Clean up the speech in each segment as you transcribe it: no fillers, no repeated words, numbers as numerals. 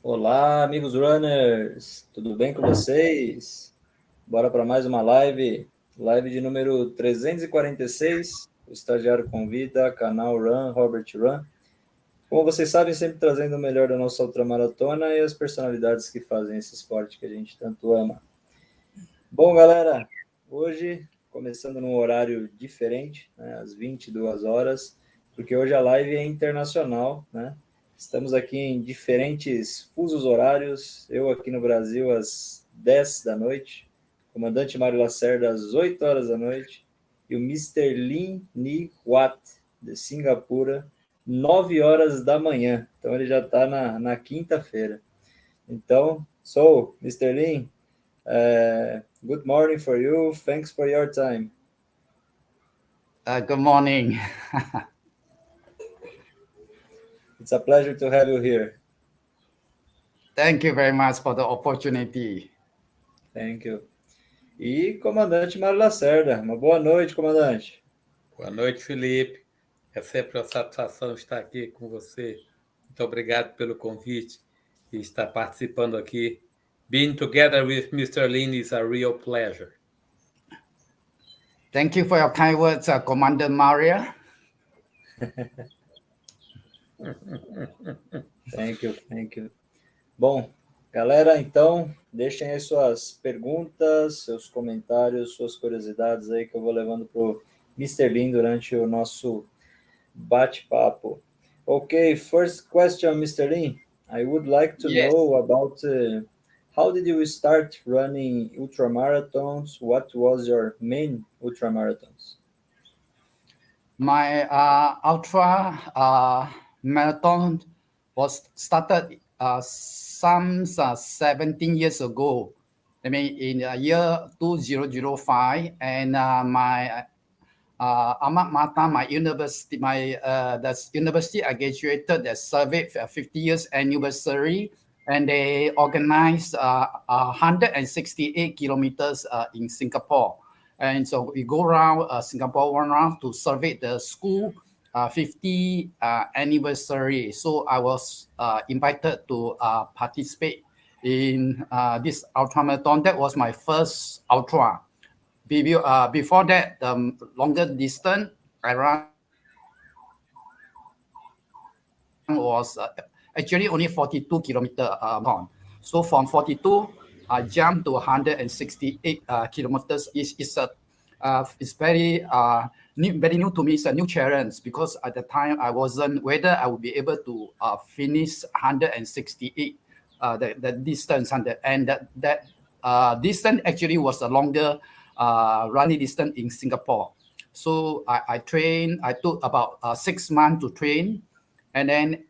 Olá, amigos runners, tudo bem com vocês? Bora para mais uma live de número 346. O estagiário convida, Canal Run, Robert Run. Como vocês sabem, sempre trazendo o melhor da nossa ultramaratona e as personalidades que fazem esse esporte que a gente tanto ama. Bom, galera, hoje começando num horário diferente, né, às 22 horas, porque hoje a live é internacional, né? Estamos aqui em diferentes fusos horários, eu aqui no Brasil às 10 da noite, o comandante Mário Lacerda às 8 horas da noite, e o Mr. Lim Nghee Huat, de Singapura, 9 horas da manhã. Então ele já está na quinta-feira. Então, Mr. Lim, good morning for you. Thanks for your time. Good morning. It's a pleasure to have you here. Thank you very much for the opportunity. Thank you. E comandante Mário Lacerda. Uma boa noite, comandante. Boa noite, Felipe. É sempre uma satisfação estar aqui com você. Muito obrigado pelo convite e estar participando aqui. Being together with Mr. Lin is a real pleasure. Thank you for your kind words, Commander Maria. Thank you. Bom, galera, então, deixem aí suas perguntas, seus comentários, suas curiosidades aí que eu vou levando para o Mr. Lin durante o nosso bate-papo. Okay, first question, Mr. Lin. I would like to know about how did you start running ultramarathons? What was your main ultramarathons? My ultra marathon was started some 17 years ago. I mean, in the year 2005, and my alma mater, my university, the university I graduated, they celebrated 50 years anniversary, and they organized 168 kilometers in Singapore. And so we go around Singapore one round to celebrate the school 50 anniversary. So I was invited to participate in this ultramarathon. That was my first ultra. Before that, the longer distance I ran was actually only 42 kilometers long. So from 42, I jumped to 168 kilometers. It's very new to me. It's a new challenge because at the time I wasn't whether I would be able to finish 168 the distance, and that distance actually was a longer running distance in Singapore. So I trained. I took about 6 months to train, and then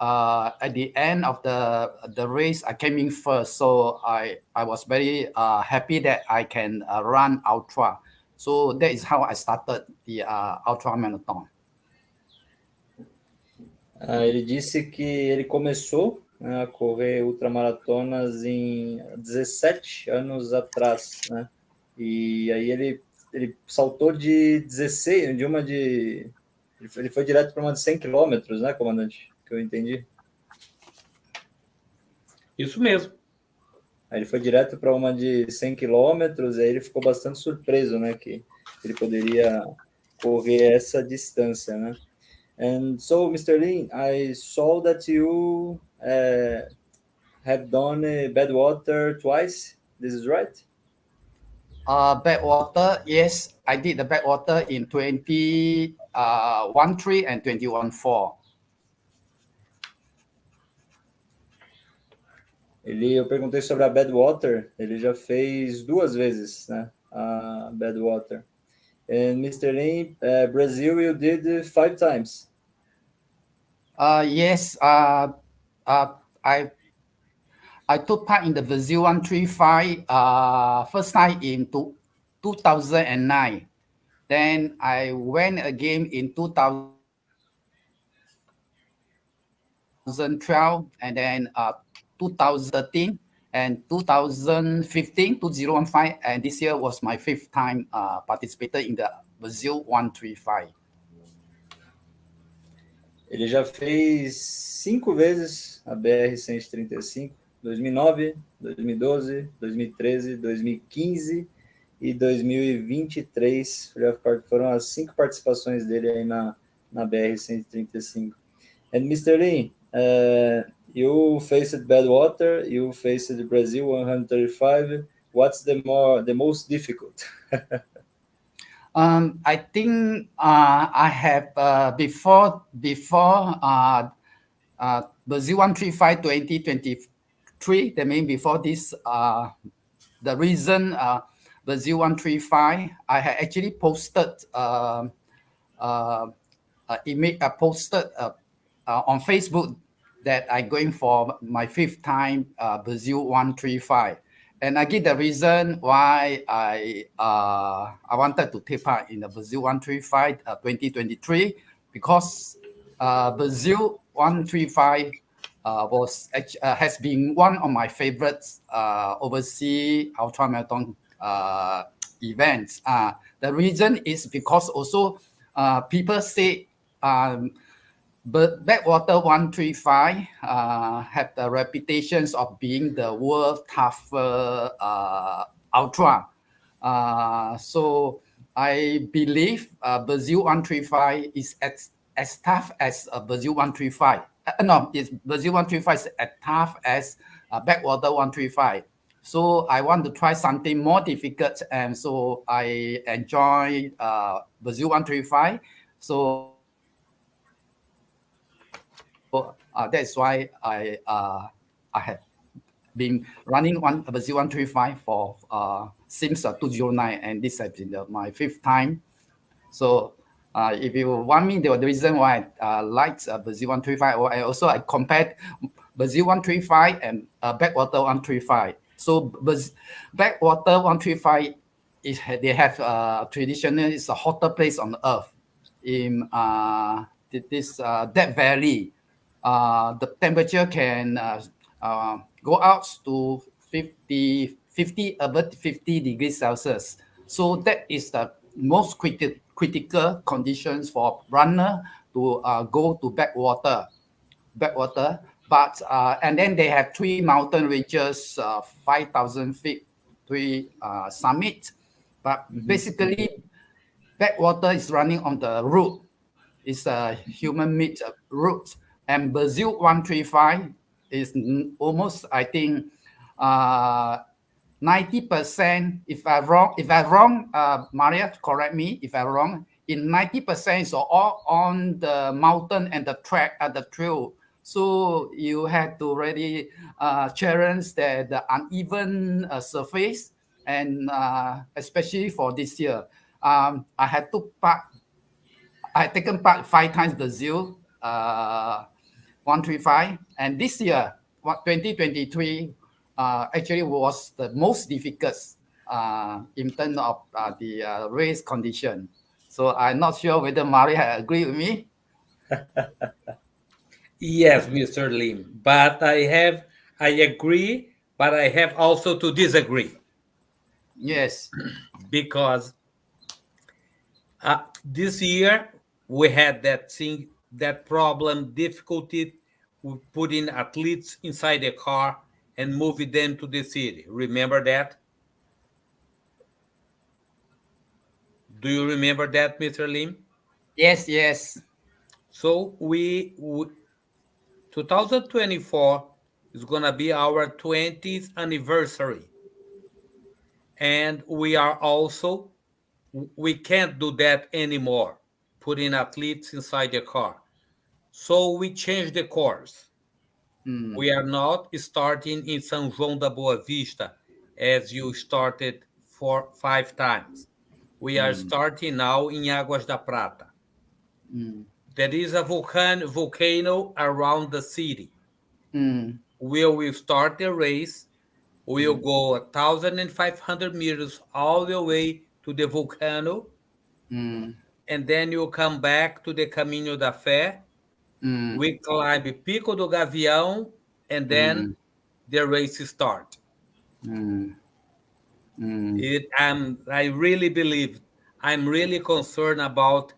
at the end of the race, I came in first. So I was very happy that I can run ultra. So that is how I started the ultra marathon. Ele disse que ele começou a correr ultramaratonas em 17 anos atrás, né? E aí ele saltou de 16, ele foi direto para uma de 100 quilômetros, né, comandante? Que eu entendi. Isso mesmo. Aí ele foi direto para uma de 100 quilômetros, e aí ele ficou bastante surpreso, né, que ele poderia correr essa distância, né? And so, Mr. Lin, I saw that you have done Badwater twice. This is right? Badwater, yes, I did the Badwater in 2013 and 2014. Eu perguntei sobre a Badwater, ele já fez 2 vezes, né, a Badwater. And Mr. Lin, Brazil, you did 5 times. Yes, I took part in the Brazil 135 first time in 2009. Then I went again in 2012, and then 2013 and 2015, 2015, and this year was my 5th time participating in the Brazil 135. Ele já fez 5 vezes a BR-135, 2009, 2012, 2013, 2015 e 2023. Foram as 5 participações dele aí na BR-135. And Mr. Lim, you faced Badwater, you faced Brazil 135. What's the most difficult? I think I have before Brazil 135 2023. That means before this, the reason Brazil 135, I had actually posted image. Posted on Facebook that I'm going for my 5th time Brazil 135. And I give the reason why I wanted to take part in the Brazil 135 2023, because Brazil 135 has been one of my favorites overseas ultramarathon events. The reason is because also people say but Backwater 135 have the reputations of being the world tougher ultra. So I believe Brazil 135 is as tough as Brazil 135. No, Brazil 135 is as tough as Backwater 135. So I want to try something more difficult, and so I enjoy Brazil 135. So that's why I have been running Brazil 135 for since 2009, and this has been my 5th time. So if you want me, the reason why I like Brazil 135, I compared Brazil 135 and Backwater 135. So Backwater 135 they have traditionally it's a hotter place on earth in this Death Valley. The temperature can go out to 50 above 50 degrees Celsius. So that is the most critical conditions for runner to go to backwater. But and then they have 3 mountain ranges, 5,000 feet, 3 summits. But basically, backwater is running on the route. It's a human-made route. And Brazil 135 is almost, I think, 90%. If I'm wrong, Maria, correct me if I'm wrong. In 90%, is all on the mountain and the track at the trail. So you have to really challenge the uneven surface, and especially for this year, I had taken part 5 times Brazil 135, and this year, 2023, actually was the most difficult in terms of the race condition. So I'm not sure whether Maria agree with me. Yes, Mr. Lim, but I agree, but I have also to disagree. Yes. Because this year we had that problem, difficulty with putting athletes inside the car and moving them to the city. Remember that? Do you remember that, Mr. Lim? Yes. So 2024 is going to be our 20th anniversary. And we can't do that anymore, putting athletes inside the car. So we changed the course. We are not starting in São João da Boa Vista as you started 5 times. We are starting now in Águas da Prata. There is a volcano around the city. We will start the race. We'll go 1,500 meters all the way to the volcano. And then you come back to the Caminho da Fé. We climb Pico do Gavião, and then the race starts. I really believe, I'm really concerned about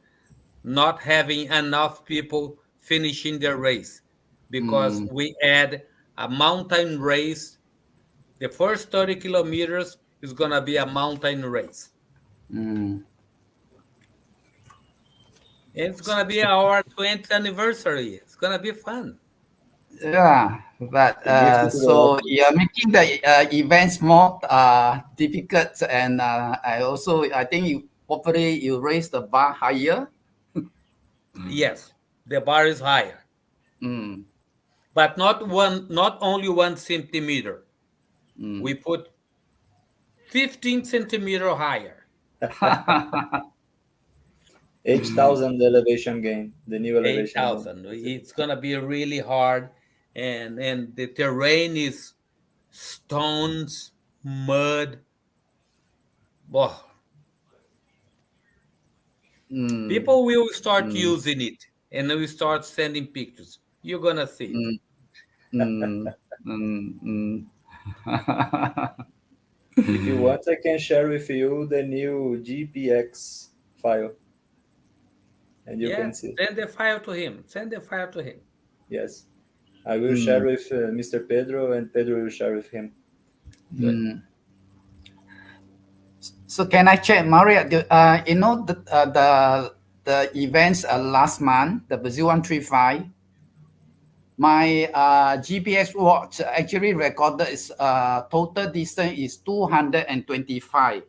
not having enough people finishing the race, because we add a mountain race. The first 30 kilometers is going to be a mountain race. It's going to be our 20th anniversary. It's going to be fun. Yeah, but so you're making the events more difficult, and I think hopefully you raise the bar higher. Yes, the bar is higher, but not only 1 centimeter. We put 15 centimeter higher. 8,000 elevation gain, the new elevation 8,000. It's going to be really hard, and the terrain is stones, mud. Oh. People will start using it, and we start sending pictures. You're going to see it. If you want, I can share with you the new GPX file. And you can see. Send the file to him. Yes. I will share with Mr. Pedro, and Pedro will share with him. So can I check, Maria? You know the events last month, the Brazil 135. My GPS watch actually recorded is total distance is 225.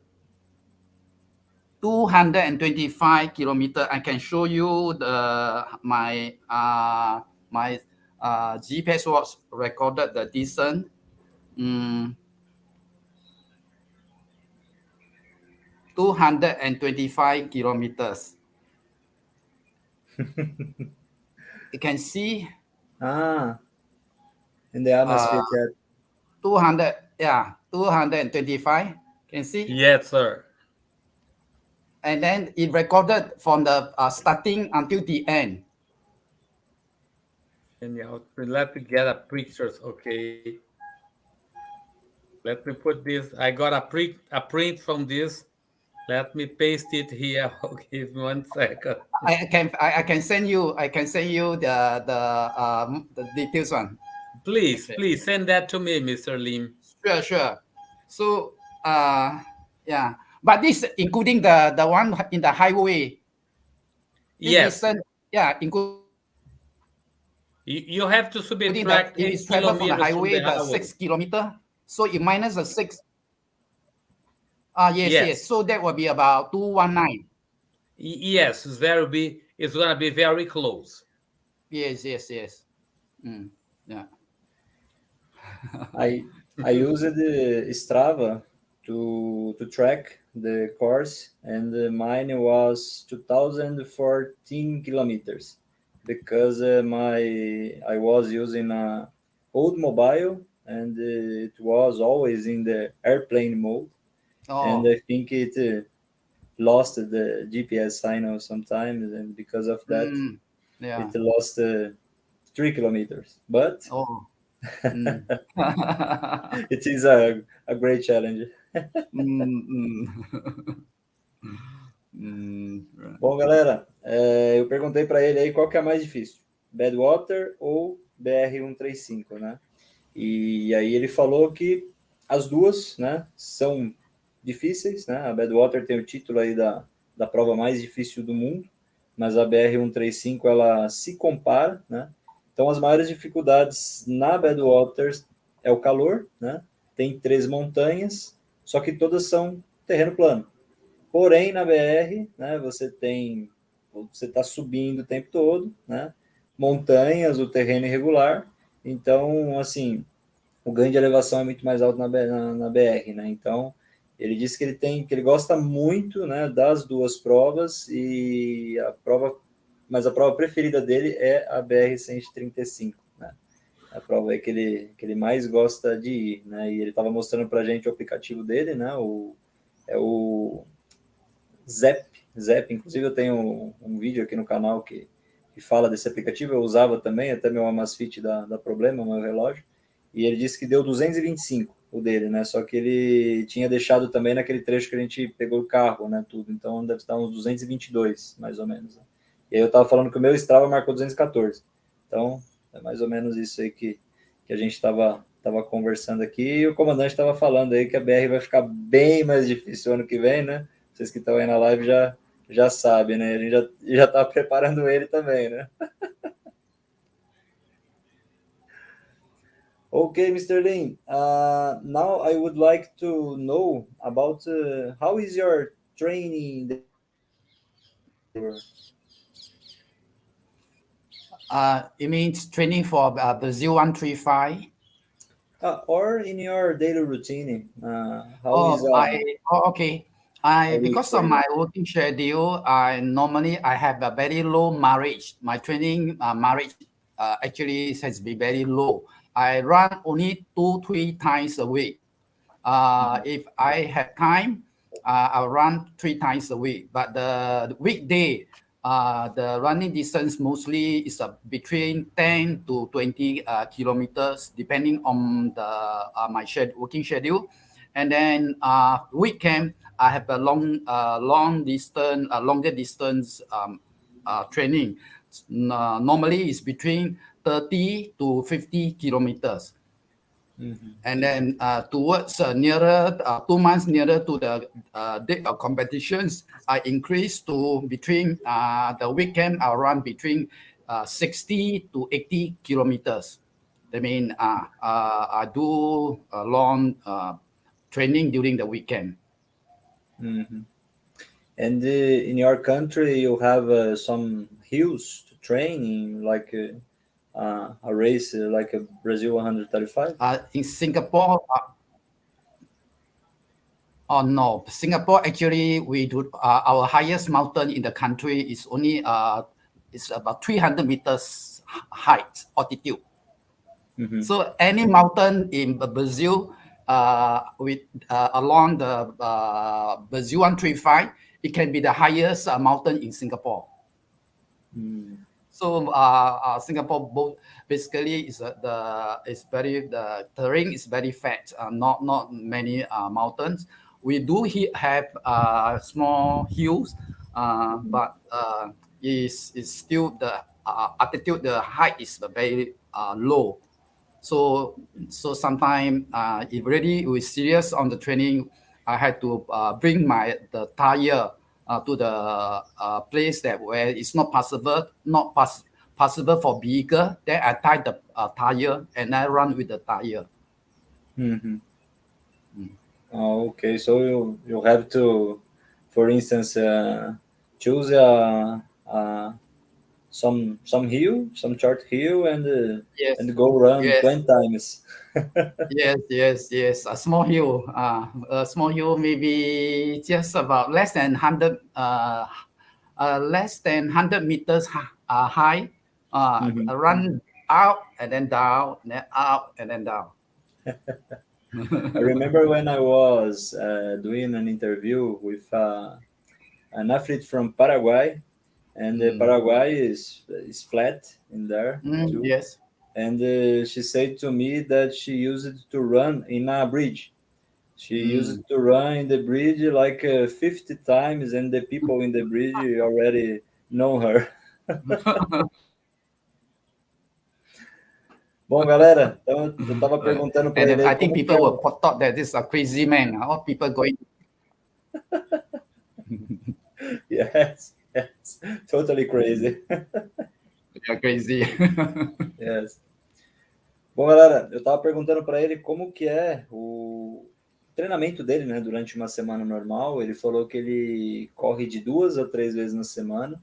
225 kilometers. I can show you my GPS watch recorded the distance. 225 kilometers. You can see. In the atmosphere. 225. Can see? Yes, sir. And then it recorded from the starting until the end. And let me get a pictures, okay? Let me put this. I got a print from this. Let me paste it here. Okay, 1 second. I can send you the details one. Please send that to me, Mr. Lim. Sure. So yeah, but this including the one in the highway. Yes. Including. You have to subtract 8 kilometers from the highway, the 6 kilometers. So you minus the 6. Yes. So that will be about 219. Yes, it's going to be very close. Yes. Yeah. I used the Strava to track the course, and mine was 2014 kilometers, because I was using a old mobile, and it was always in the airplane mode. And I think it lost the GPS signal sometimes, and because of that, it lost 3 kilometers. But it is a great challenge. Bom, galera, eu perguntei para ele aí qual que é mais difícil, Badwater ou BR-135, né? E aí ele falou que as duas, né, são difíceis, né? A Badwater tem o título aí da prova mais difícil do mundo, mas a BR-135 ela se compara, né? Então as maiores dificuldades na Badwater é o calor, né? Tem 3 montanhas, só que todas são terreno plano. Porém, na BR, né, você está subindo o tempo todo, né? Montanhas, o terreno irregular. Então, assim, o ganho de elevação é muito mais alto na BR, né? Então, ele disse que ele gosta muito, né, das duas provas, mas a prova preferida dele é a BR-135, né? A prova aí que ele mais gosta de ir, né? E ele estava mostrando para a gente o aplicativo dele, né? É o Zep. Inclusive eu tenho um vídeo aqui no canal que fala desse aplicativo. Eu usava também, até meu Amazfit dá problema, meu relógio. E ele disse que deu 225 o dele, né? Só que ele tinha deixado também naquele trecho que a gente pegou o carro, né? Tudo. Então deve estar uns 222, mais ou menos. Né? E aí eu estava falando que o meu Strava marcou 214. Então, é mais ou menos isso aí que a gente estava conversando aqui. E o comandante estava falando aí que a BR vai ficar bem mais difícil ano que vem, né? Vocês que estão aí na live já sabem, né? A gente já está preparando ele também, né? Okay, Mr. Lim. Now I would like to know about how is your training? It means training for Brazil 135. Or in your daily routine, how is Okay. how is Because of training? my working schedule, I have a very low mileage. My training mileage actually has been very low. I run only 2-3 times a week. If I have time, I'll run 3 times a week. But the weekday, the running distance mostly is between 10 to 20 kilometers, depending on the my working schedule. And then weekend, I have a longer distance training. Normally, it's between 30 to 50 kilometers. And then towards nearer 2 months nearer to the date of competitions, I increased to between the weekend I'll run between 60 to 80 kilometers. I mean, I do a long training during the weekend. And in your country, you have some hills to train in, like a race like a Brazil 135? In Singapore, oh no, Singapore actually we do our highest mountain in the country is only it's about 300 meters height altitude. So any mountain in Brazil with along the Brazil 135, it can be the highest mountain in Singapore. So Singapore basically is the terrain is very flat, not many mountains. We do have small hills, but is still the altitude, the height is very low. So sometimes if really we're serious on the training, I had to bring the tire to the place where it's not possible for vehicle. Then I tie the tire and I run with the tire. Oh, okay, so you have to, for instance, choose some hill, some short hill, and go run 20 times. Yes. A small hill, maybe just about less than 100 meters high. Run out and then down, and then out and then down. I remember when I was doing an interview with an athlete from Paraguay, and Paraguay is flat in there too. Yes. And she said to me that she used to run in a bridge. She used to run in the bridge like 50 times, and the people in the bridge already know her. Bom, galera, então eu estava perguntando para ele. I think people will thought that this is a crazy man. All people going. Yes, totally crazy. They're crazy. Yes. Bom, galera, eu estava perguntando para ele como que é o treinamento dele, né, durante uma semana normal. Ele falou que ele corre de 2 a 3 vezes na semana,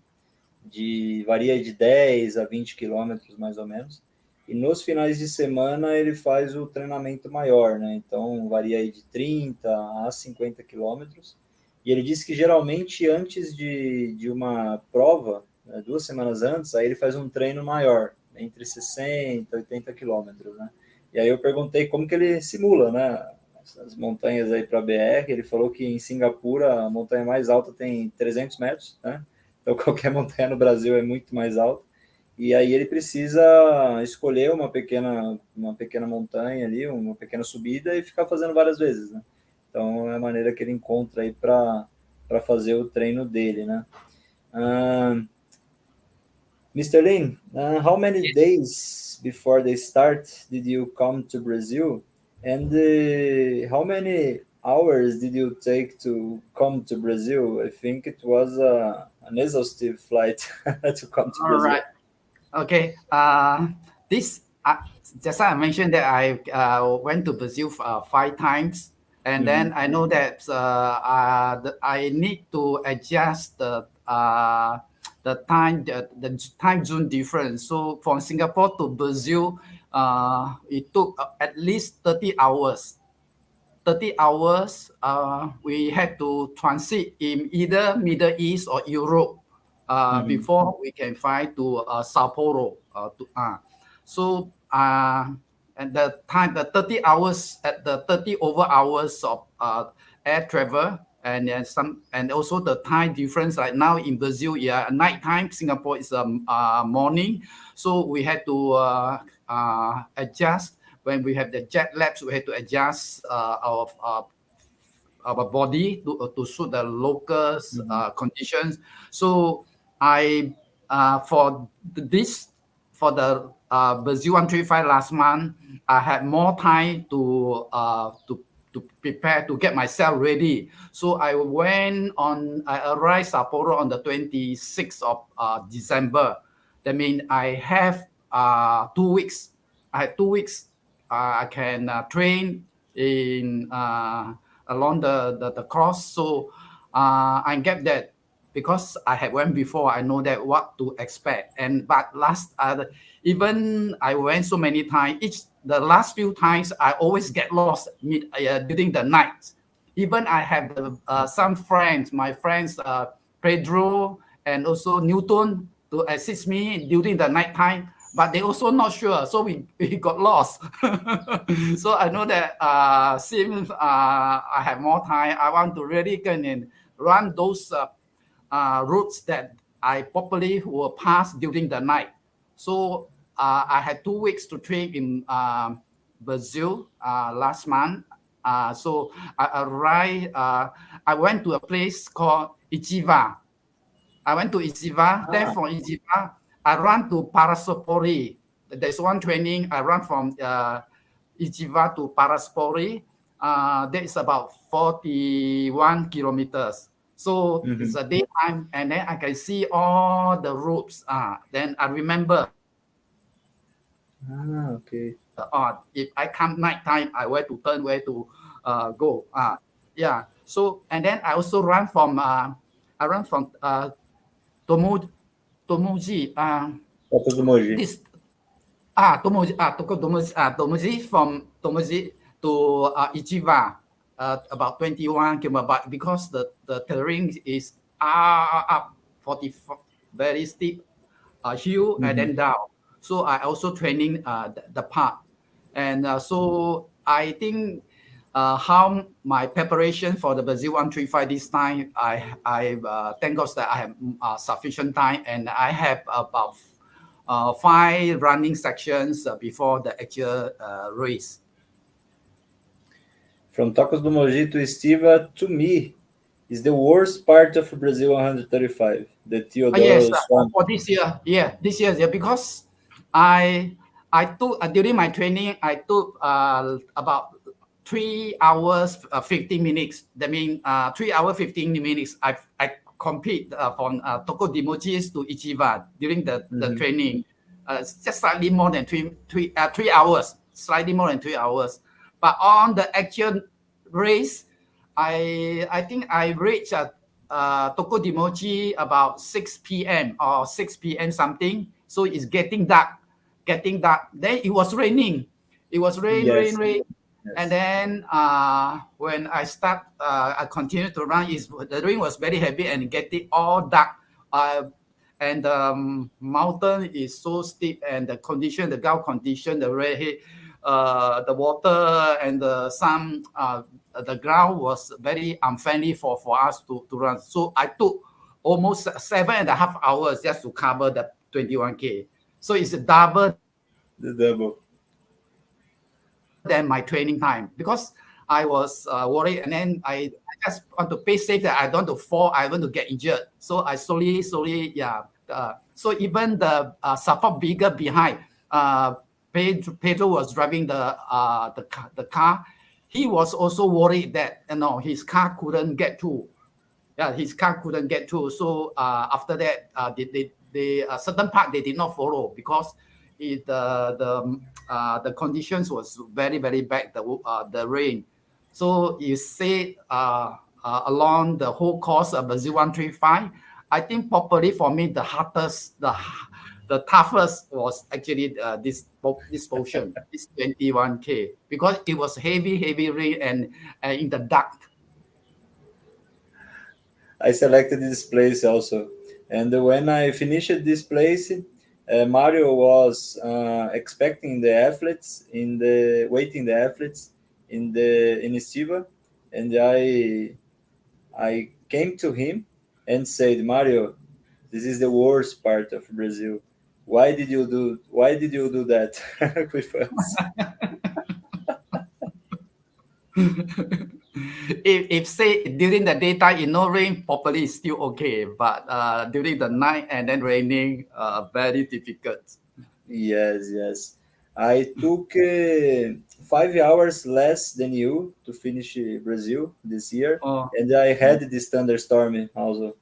varia de 10 a 20 quilômetros, mais ou menos. E nos finais de semana ele faz o treinamento maior, né? Então varia aí de 30 a 50 quilômetros. E ele disse que geralmente antes de uma prova, né, 2 semanas antes, aí ele faz um treino maior, entre 60 e 80 quilômetros, né? E aí eu perguntei como que ele simula, né, as montanhas aí para a BR. Ele falou que em Singapura a montanha mais alta tem 300 metros, né? Então qualquer montanha no Brasil é muito mais alta. E aí ele precisa escolher uma pequena montanha ali, uma pequena subida, e ficar fazendo várias vezes, né? Então é a maneira que ele encontra aí para fazer o treino dele, né? Mr. Lin, how many days before the start did you come to Brazil? And how many hours did you take to come to Brazil? I think it was an exhaustive flight to come to All Brazil. right. Okay. This just I mentioned that I went to Brazil 5 times, and then I know that I need to adjust the the time zone difference. So from Singapore to Brazil, it took at least 30 hours. 30 hours, we had to transit in either Middle East or Europe before we can fly to Sao Paulo. So, and the 30 hours at the 30 over hours of air travel, and then and also the time difference. Like now in Brazil, yeah, nighttime. Singapore is morning, so we had to adjust. When we have the jet lags, we have to adjust our body to suit the local conditions. So I for the Brazil 135 last month, I had more time to prepare to get myself ready. So I arrived Sao Paulo on the 26th of December. That means I have 2 weeks. I had 2 weeks. I can train in along the course. So I get that because I had went before. I know that what to expect. But even I went so many times. The last few times I always get lost during the night. Even I have some friends, my friends Pedro and also Newton to assist me during the night time, but they also not sure, so we got lost. So I know that since I have more time, I want to really go and run those routes that I probably will pass during the night. So I had 2 weeks to train in Brazil last month. So I arrived. I went to a place called Ichiva. I went to Ichiva. Then from Ichiva, I ran to Paraspori. There's one training. I ran from Ichiva to Paraspori. That is about 41 kilometers. So it's a daytime, and then I can see all the routes. Then I remember. Okay. If I come nighttime, I where to turn, where to go. Yeah. So and then I also run from Tomoji. Todos do Mogi. This Tomoji from Tomoji to Ichiba, about 21 kilometers. But because the terrain is up 40, very steep hill and then down. So I also training the part, and so I think how my preparation for the Brazil 135 this time, I thank God that I have sufficient time, and I have about 5 running sections before the actual race. From Tocos do Mogi to Estiva, to me, is the worst part of Brazil 135. The Teodoro Yes, Swamp. for this year, because I took during my training, I took about 3 hours 15 minutes. That means 3 hours 15 minutes. I complete from Toko Dimojis to Ichiba during the training. Just slightly more than 3 hours, slightly more than 3 hours. But on the actual race, I think I reached Toko Dimochi about 6 p.m. or 6 p.m. something. So it's getting dark. Then it was raining. It was rain. Yes. And then when I I continued to run. The rain was very heavy and getting all dark. And the mountain is so steep, and the ground condition, the rain, the water and the ground was very unfriendly for us to run. So I took almost 7.5 hours just to cover the 21K. So it's double than my training time, because I was worried, and then I just want to play safe that I don't want to fall, I want to get injured. So I slowly So even the support vehicle behind, Pedro was driving the car. He was also worried that his car couldn't get through. Yeah, his car couldn't get through. So after that, they certain part they did not follow because the conditions was very very bad. The rain. So you say along the whole course of the 0135, I think probably for me the hardest, the toughest was actually this portion, this 21K, because it was heavy rain and in the dark. I selected this place also, and when I finished this place, Mario was expecting the athletes waiting the athletes in Estiva, and I came to him and said, Mario, this is the worst part of Brazil. Why did you do that with us? If say during the daytime in no rain, probably it's still okay, but during the night and then raining, very difficult. Yes. I took 5 hours less than you to finish Brazil this year, and I had this thunderstorm also.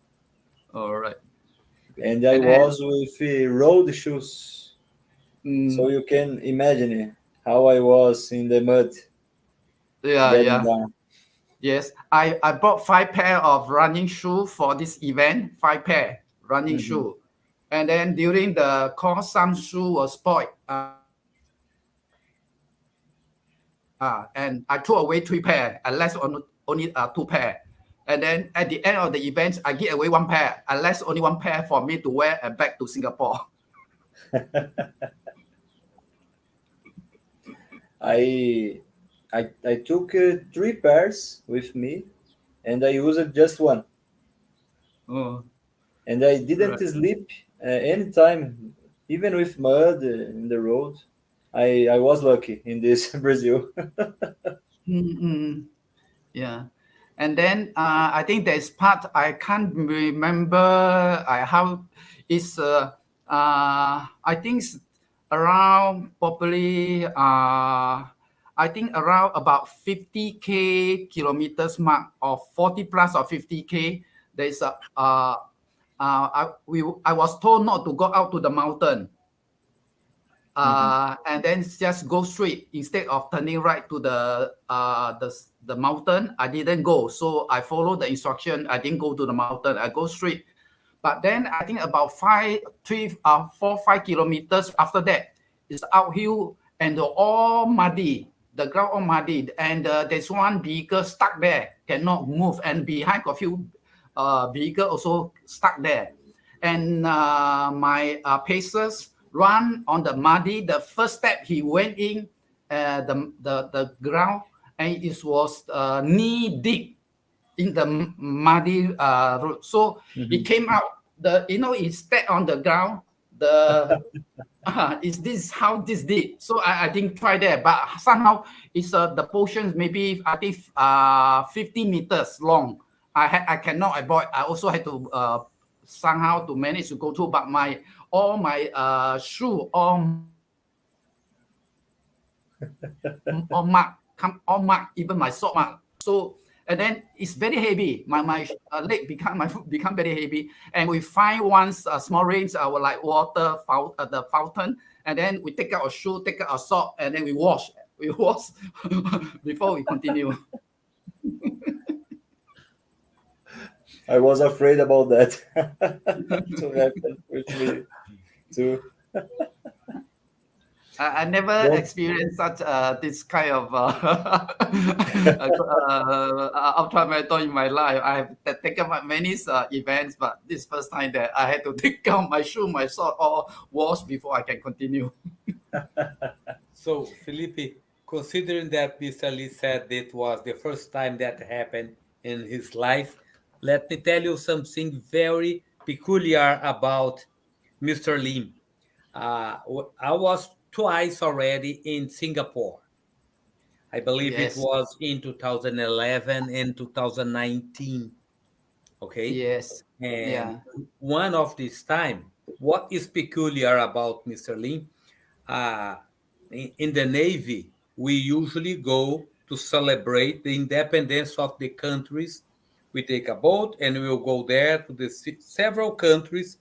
All right. And I was with road shoes, so you can imagine how I was in the mud. Yeah. Down. Yes, I bought 5 pair of running shoe for this event. 5 pair running shoe, and then during the course, some shoe was spoiled. And I threw away 3 pair. I left only 2 pair. And then at the end of the event, I give away 1 pair. I left only 1 pair for me to wear and back to Singapore. I took 3 pairs with me, and I used just 1. And I didn't sleep any time, even with mud in the road. I was lucky in this Brazil. Yeah. And then I think there's part I can't remember how it's I think it's around probably I think around about 50K kilometers mark, or 40 plus or 50K. There's I was told not to go out to the mountain. And then just go straight instead of turning right to the mountain. I didn't go, so I followed the instruction. I didn't go to the mountain. I go straight. But then I think about 4 or 5 kilometers after that, it's uphill and all muddy. The ground all muddy, and there's one vehicle stuck there, cannot move, and behind a few vehicle also stuck there. And my pacers run on the muddy. The first step he went in the ground, and it was knee deep in the muddy road. So he came out. He stepped on the ground. Is this how this did? So I didn't try that, but somehow it's the portion maybe I think 50 meters long. I cannot avoid. I also had to somehow to manage to go through, but all my shoe all mark, even my sock mark. So and then it's very heavy. My leg become very heavy. And we find once small rains, our like water the fountain, and then we take out a shoe, take out a sock, and then we wash before we continue. I was afraid about that to happen with me too. I never experienced such this kind of ultramarathon in my life. I have taken many events, but this first time that I had to take out my shoe, my sock, all wash before I can continue. So, Felipe, considering that Mr. Lee said it was the first time that happened in his life, let me tell you something very peculiar about Mr. Lim. I was twice already in Singapore. I believe it was in 2011 and 2019. Okay. Yes. And one of this time, what is peculiar about Mr. Lim? In the Navy, we usually go to celebrate the independence of the countries. We take a boat and we'll go there to the several countries.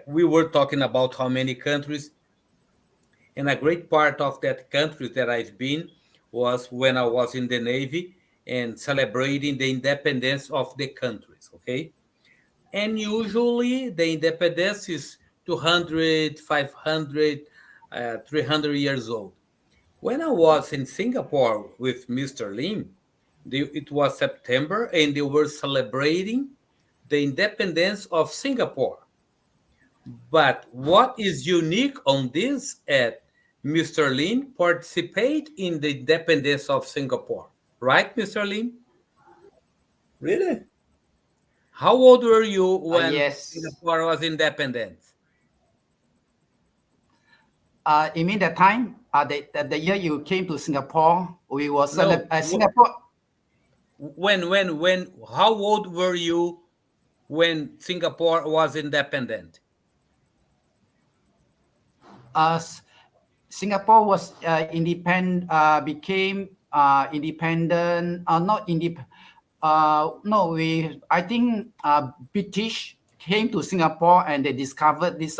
We were talking about how many countries, and a great part of that country that I've been was when I was in the Navy and celebrating the independence of the countries. Okay. And usually the independence is 200, 500, 300 years old. When I was in Singapore with Mr. Lim, it was September and they were celebrating the independence of Singapore. But what is unique on this at Mr. Lim participate in the independence of Singapore, right, Mr. Lim? Really? How old were you when Yes. Singapore was independent? You mean the time? The year you came to Singapore, we were No. Singapore. When? How old were you when Singapore was independent? Singapore was became independent. Not independent. No, I think British came to Singapore and they discovered this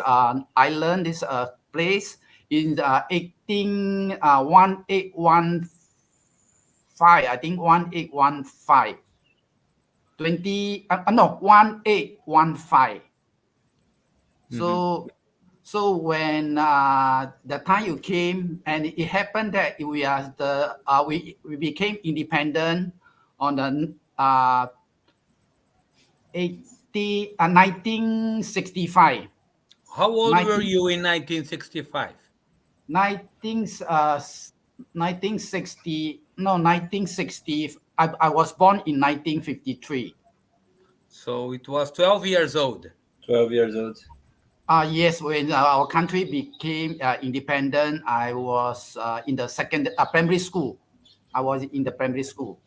island, this place in 1815. I think 1815. 1815. So when the time you came, and it happened that we became independent on the 1965. How old were you in 1965? 1960. I was born in 1953. So it was 12 years old. 12 years old. Yes, when our country became independent, I was in the primary school. I was in the primary school.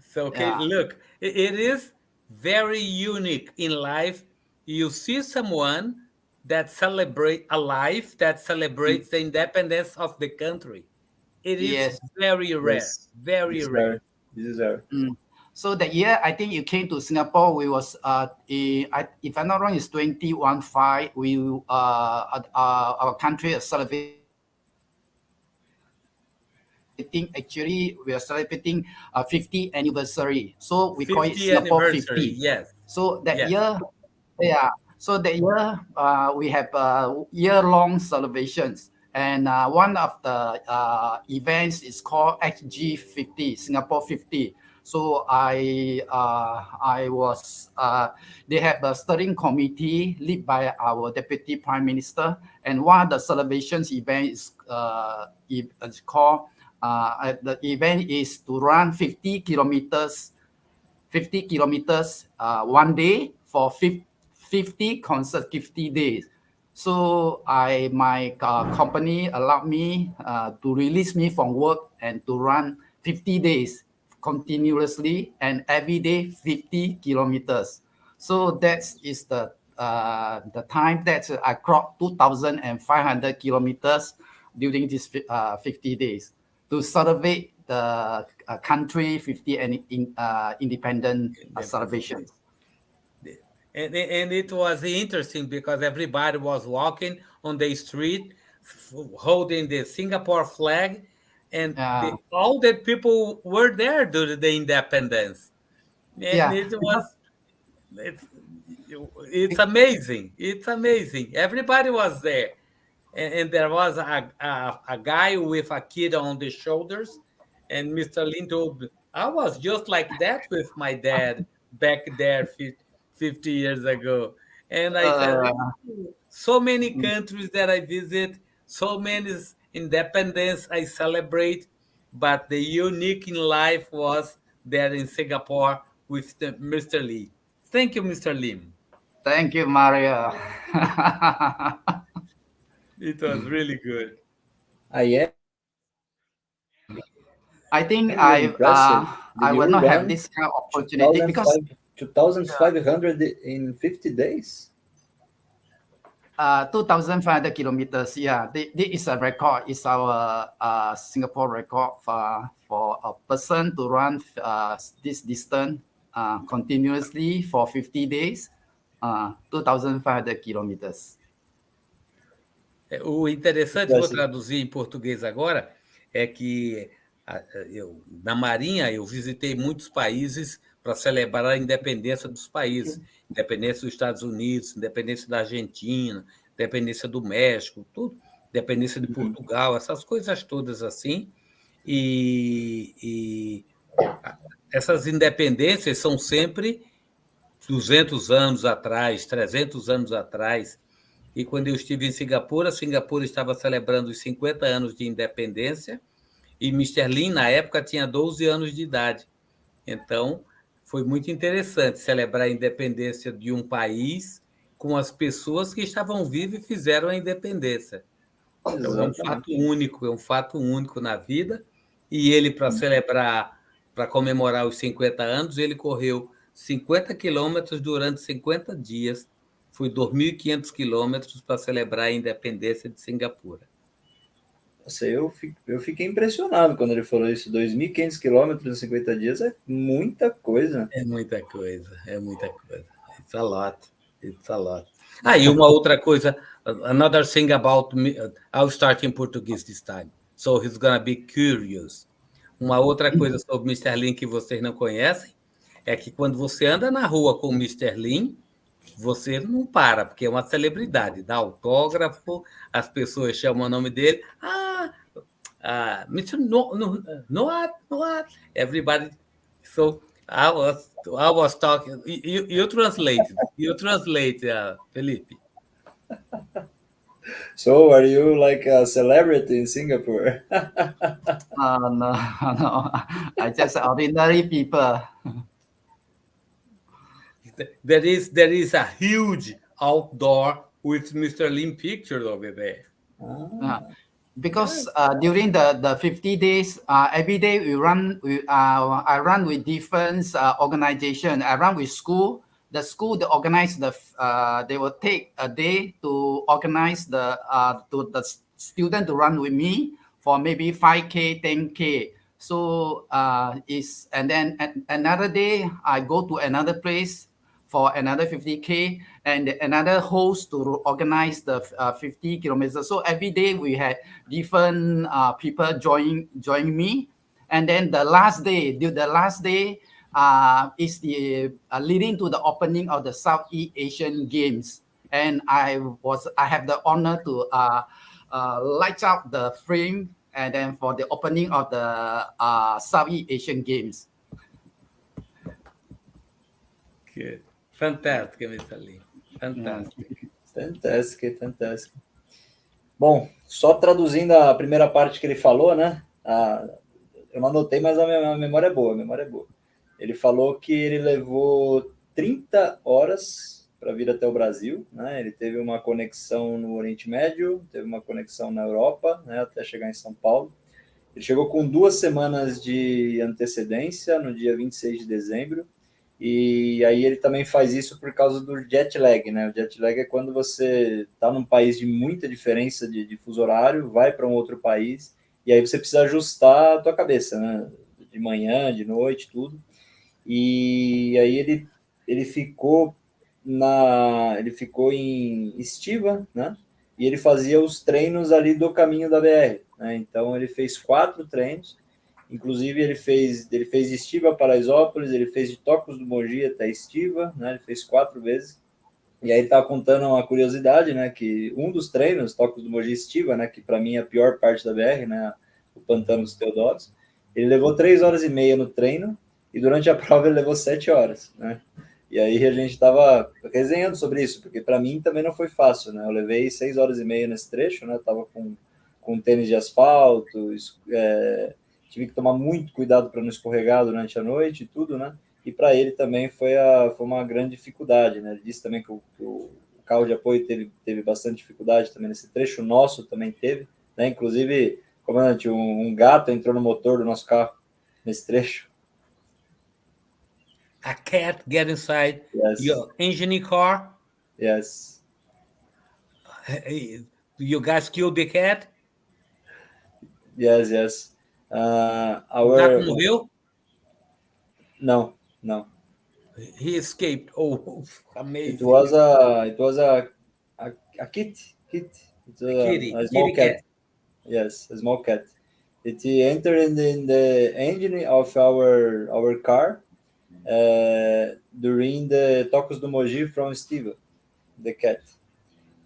So, okay, look, it is very unique in life. You see someone that celebrates the independence of the country. It is very rare, very rare. This is rare. So the year I think you came to Singapore, we was if I'm not wrong, it's 2015. We our country is celebrating. Actually, we are celebrating 50th anniversary. So we call it Singapore 50. Yes. So that year, So that year we have year-long celebrations. And one of the events is called XG50, Singapore 50. So they have a steering committee led by our Deputy Prime Minister. And one of the celebrations events is called, the event is to run 50 kilometers one day for 50 consecutive days. So my company allowed me to release me from work and to run 50 days continuously and every day 50 kilometers. So that is the time that I clocked 2,500 kilometers during these 50 days to celebrate the country 50 and independent celebrations. And it was interesting because everybody was walking on the street holding the Singapore flag, and all the people were there during the independence. And it's amazing. It's amazing. Everybody was there. And there was a guy with a kid on the shoulders, and Mr. Lim told me, I was just like that with my dad back there 50 years ago. And I said, so many countries that I visit, so many independence I celebrate, but the unique in life was there in Singapore with Mr. Lim. Thank you, Mr. Lim. Thank you, Maria. It was really good. Yeah. I think I will not have this kind of opportunity because 2,500 in 50 days. 2,500 kilometers. Yeah, this is a record. It's our Singapore record for a person to run this distance continuously for 50 days, 2,500 kilometers. O interessante, vou traduzir em português agora, é que na Marinha eu visitei muitos países para celebrar a independência dos países, independência dos Estados Unidos, independência da Argentina, independência do México, tudo, independência de Portugal, essas coisas todas assim. E essas independências são sempre 200 anos atrás, 300 anos atrás. E quando eu estive em Singapura, Singapura estava celebrando os 50 anos de independência e Mr. Lim, na época, tinha 12 anos de idade. Então, foi muito interessante celebrar a independência de um país com as pessoas que estavam vivas e fizeram a independência. Então, é um fato único na vida. E ele, para celebrar, para comemorar os 50 anos, ele correu 50 quilômetros durante 50 dias. Foi 2.500 quilômetros para celebrar a independência de Singapura. Nossa, eu fiquei impressionado quando ele falou isso. 2.500 quilômetros em 50 dias é muita coisa. É muita coisa, é muita coisa. It's a lot, it's a lot. E uma outra coisa, another thing about me, I'll start in Portuguese this time, so he's gonna be curious. Uma outra coisa sobre o Mr. Lim que vocês não conhecem é que quando você anda na rua com o Mr. Lim, você não para, porque é uma celebridade, dá autógrafo, as pessoas chamam o nome dele, Mr. Noat, everybody. So I was talking. You translate, Felipe. So are you like a celebrity in Singapore? No. I just ordinary people. There is a huge outdoor with Mr. Lim pictures over there. Because during the 50 days, every day I run with different organization. I run with school. The school they organize they will take a day to organize the student to run with me for maybe 5K, 10K. So and then another day I go to another place for another 50K, and another host to organize the 50 kilometers. So every day we had different people join me, and then the last day is the leading to the opening of the Southeast Asian Games, and I have the honor to light up the frame, and then for the opening of the Southeast Asian Games. Good. Fantástico, Mr. Lim. Fantástico. Bom, só traduzindo a primeira parte que ele falou, né? Eu não anotei, mas a minha memória é boa. Ele falou que ele levou 30 horas para vir até o Brasil, né? Ele teve uma conexão no Oriente Médio, teve uma conexão na Europa, né? Até chegar em São Paulo. Ele chegou com 2 semanas de antecedência, no dia 26 de dezembro, e aí ele também faz isso por causa do jet lag, né? O jet lag é quando você está num país de muita diferença de fuso horário, vai para um outro país, e aí você precisa ajustar a tua cabeça, né? De manhã, de noite, tudo. E aí ele ficou em Estiva, né? E ele fazia os treinos ali do caminho da BR, né? Então ele fez 4 treinos. Inclusive, ele fez Estiva a Paraisópolis, ele fez de Tocos do Mogi até Estiva, né? Ele fez 4 vezes. E aí ele estava contando uma curiosidade, né? Que um dos treinos, Tocos do Mogi Estiva, né? Que para mim é a pior parte da BR, né? O Pantano dos Teodoros. Ele levou 3 horas e meia no treino e durante a prova ele levou 7 horas, né? E aí a gente estava resenhando sobre isso, porque para mim também não foi fácil, né? Eu levei 6 horas e meia nesse trecho, né? Eu estava com tênis de asfalto, tive que tomar muito cuidado para não escorregar durante a noite e tudo, né? E para ele também foi uma grande dificuldade, né? Ele disse também que o carro de apoio teve bastante dificuldade também nesse trecho, o nosso também teve, né? Inclusive, comandante, um gato entrou no motor do nosso carro nesse trecho. A cat get inside your engine car? Yes. You guys killed the cat? Yes, yes. O gato Our morreu? no, no. He escaped. Oh, It amazing. was a kit. It's a small Kitty cat. cat. Yes, a small cat. It entered in the engine of our car during the Tocos do Mogi from Steve, the cat,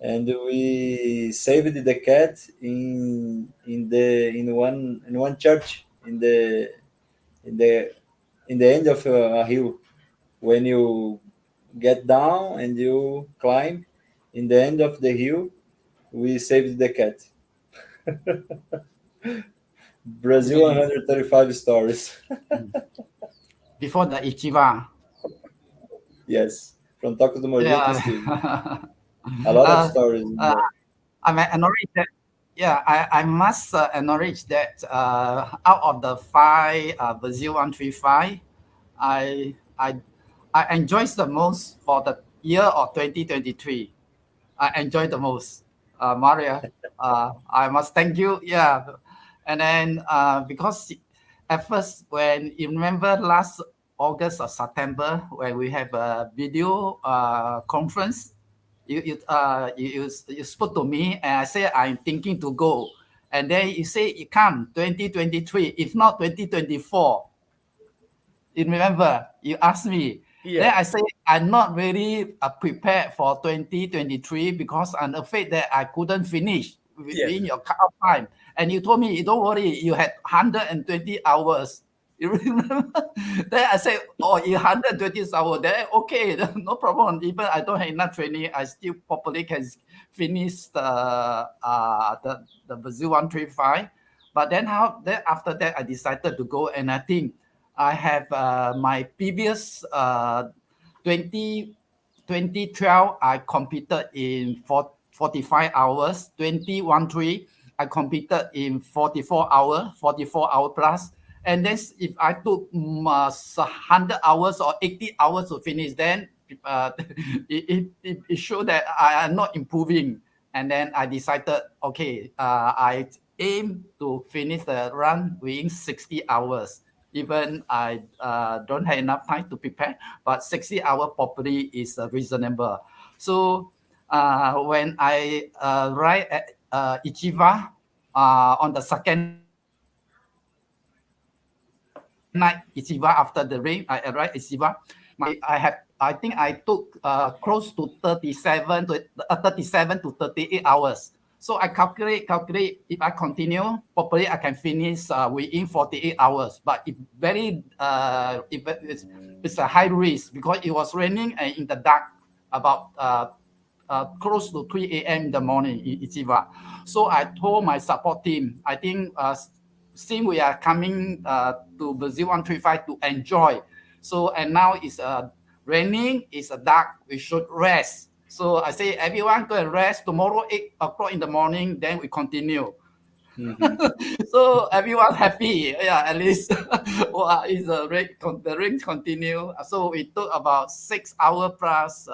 and we saved the cat in one church in the in the end of a hill. When you get down and you climb in the end of the hill, we saved the cat. Brazil Amazing. 135 stories. Before the Ichiva. Yes, from Tocos do Mogi to Yeah. Steve. A lot of stories in uh, there. I may acknowledge that. Yeah, I must acknowledge that out of the five Brazil 135, I I I enjoyed the most for the year of 2023. I enjoyed the most, Maria. I must thank you. Yeah, and then because at first when you remember last August or September when we have a video conference, you spoke to me and I said I'm thinking to go, and then you say you come 2023, if not 2024. You remember you asked me. Yeah. Then I say I'm not really prepared for 2023 because I'm afraid that I couldn't finish within your cut-off time. And you told me, don't worry, you had 120 hours. You remember? Then I said, oh, you 120 hours. Then okay, no problem. Even I don't have enough training, I still probably can finish the Brazil 135. But then after that I decided to go, and I think I have my previous 2012, I competed in 45 hours. 2013, I competed in 44 hour plus. And then if I took 100 hours or 80 hours to finish, then it showed that I am not improving. And then I decided, okay, I aim to finish the run within 60 hours. Even I don't have enough time to prepare, but 60 hours probably is reasonable. So when I arrived at Ichiva on the second night, Ichiva after the rain, I arrived at Ichiva. I think I took close to 37 to 38 hours. So I calculate if I continue, probably I can finish within 48 hours. But it's a high risk because it was raining and in the dark about close to 3 a.m. in the morning in Ichiva. So I told my support team, I think since we are coming to Brazil 135 to enjoy. So, and now it's raining, it's dark, we should rest. So I say, everyone go and rest. Tomorrow, 8 o'clock in the morning, then we continue. So everyone happy. Yeah, at least it's the rain continue. So we took about 6 hours plus.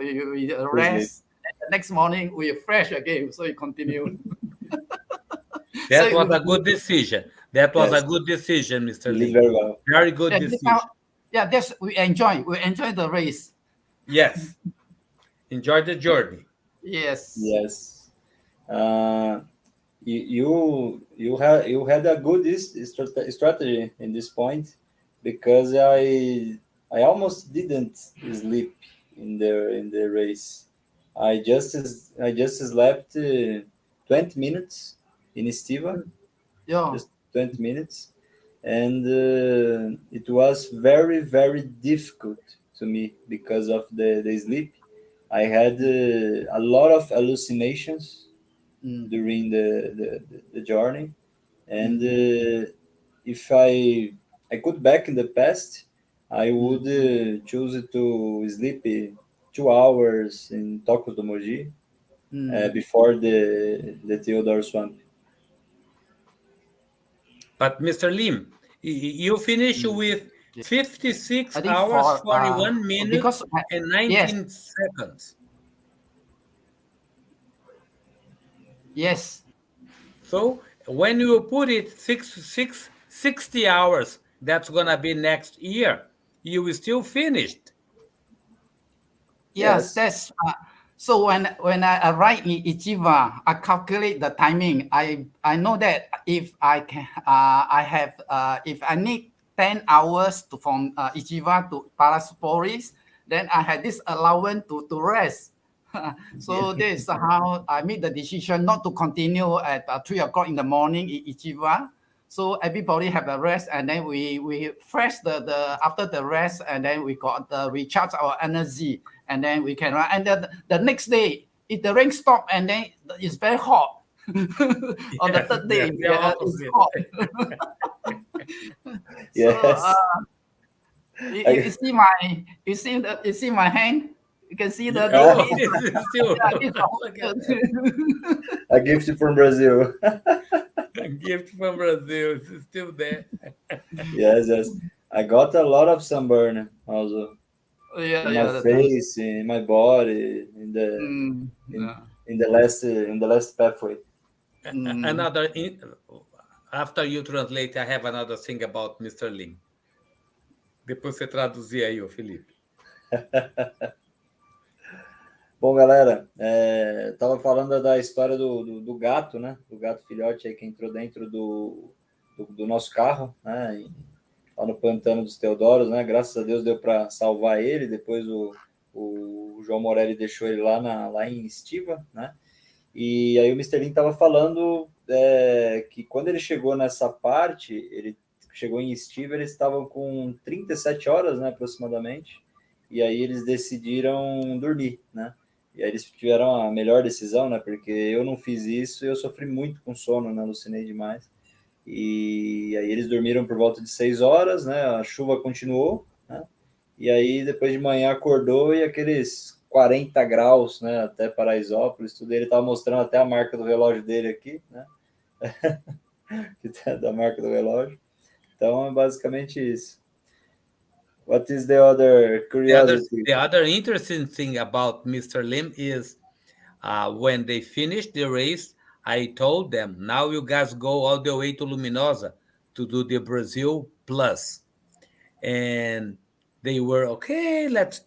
We rest. And the next morning, we fresh again. So we continue. That was a good decision. That was a good decision, Mr. Lim. Very well. Very good decision. That's we enjoy the race. Yes. Enjoy the journey. Yes. Yes. You had a good strategy in this point, because I almost didn't sleep in the race. I just slept 20 minutes in Estiva. Yeah. Just 20 minutes, and it was very, very difficult to me because of the sleep. I had a lot of hallucinations during the journey, and if I could back in the past, I would choose to sleep 2 hours in Tocos do Mogi before the Theodore Swamp. But Mr. Lim, you finish with 56 I think hours, for 41 minutes, and 19 yes, seconds. Yes. So when you put it 60 hours, that's gonna be next year. You will still finished. Yes, Yes. that's so when I arrive in Ichiva, I calculate the timing. I know that if I can I have if I need 10 hours to from Ichiva to Parasporis, then I had this allowance to rest. So this is how I made the decision not to continue at 3 o'clock in the morning in Ichiva. So everybody have a rest, and then we fresh the after the rest, and then we got the recharge our energy, and then we can run. And then the next day, if the rain stop, and then it's very hot. On the third day, The it's opposite. hot. So Yes. you see my hand. You can see the Oh, this, this is still yeah, this look at that. A gift from Brazil. A gift from Brazil. It's still there. Yes, yes. I got a lot of sunburn also yeah, in my yeah. face, in my body, in the Yeah. in the last pathway. Another after you translate, I have another thing about Mr. Lim. Depois você traduzir aí, ô Felipe. Bom, galera, tava falando da história do gato, né? Do gato filhote aí que entrou dentro do nosso carro, né? Lá no pantano dos Teodoros, né? Graças a Deus deu para salvar ele. Depois o João Morelli deixou ele lá em Estiva, né? E aí o Mr. Lim estava falando que quando ele chegou nessa parte, ele chegou em Estiva, eles estavam com 37 horas, né, aproximadamente, e aí eles decidiram dormir, né? E aí eles tiveram a melhor decisão, né? Porque eu não fiz isso e eu sofri muito com sono, né? Alucinei demais. E aí eles dormiram por volta de 6 horas, né? A chuva continuou, né? E aí depois de manhã acordou e aqueles 40 graus, né? Até Paraisópolis, tudo. Ele estava mostrando até a marca do relógio dele aqui, né? Da marca do relógio. Então é basicamente isso. What is the other curiosity? The other interesting thing about Mr. Lim is when they finished the race, I told them, now you guys go all the way to Luminosa to do the Brazil Plus. And they were, okay, let's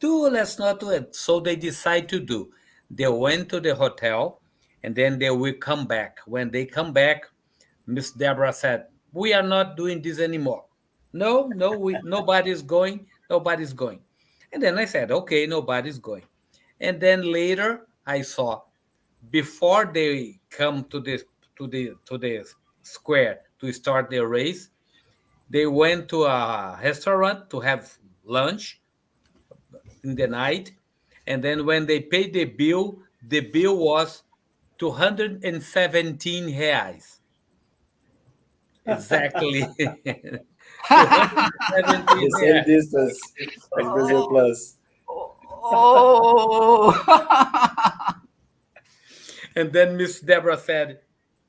not do it. So they decide to do. They went to the hotel, and then they will come back. When they come back, Miss Deborah said, we are not doing this anymore. No, nobody's going. Nobody's going. And then I said, okay, nobody's going. And then later I saw, before they come to the square to start their race, they went to a restaurant to have lunch in the night. And then when they paid the bill was 217 reais. Exactly. 217 The same reais. distance as Brazil Plus. Oh. And then Miss Deborah said,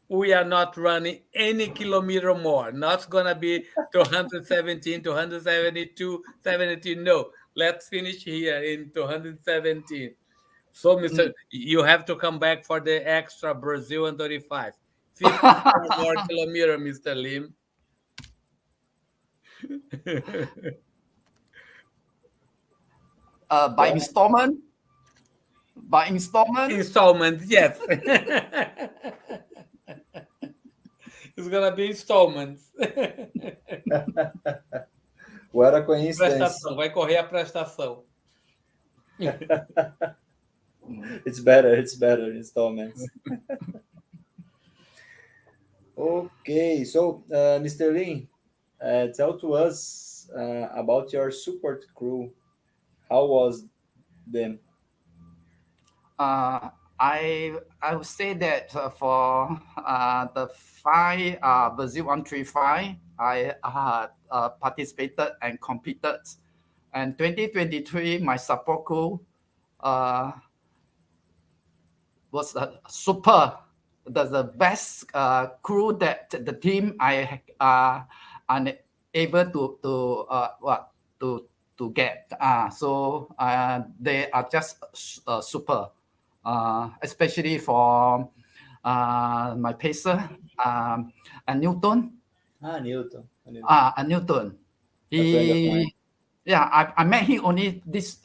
we are not running any kilometer more. Not going to be 217, 272, 72. No, let's finish here in 217. So, you have to come back for the extra Brazil and 35. 54 more kilometer, Mr. Lim. By installment? By installment? Installment, yes. It's going to be installments. What a coincidence. Prestação, vai correr a prestação. It's better installments. Okay, so Mr. Lim, tell to us about your support crew. How was them? I would say that for the 5 Brazil 135, I participated and competed. And 2023, my support crew was super. The best crew that the team I unable to get. So they are just super. Especially for my pacer, a Newton. Newton. A Newton. A friend of mine. I met him only this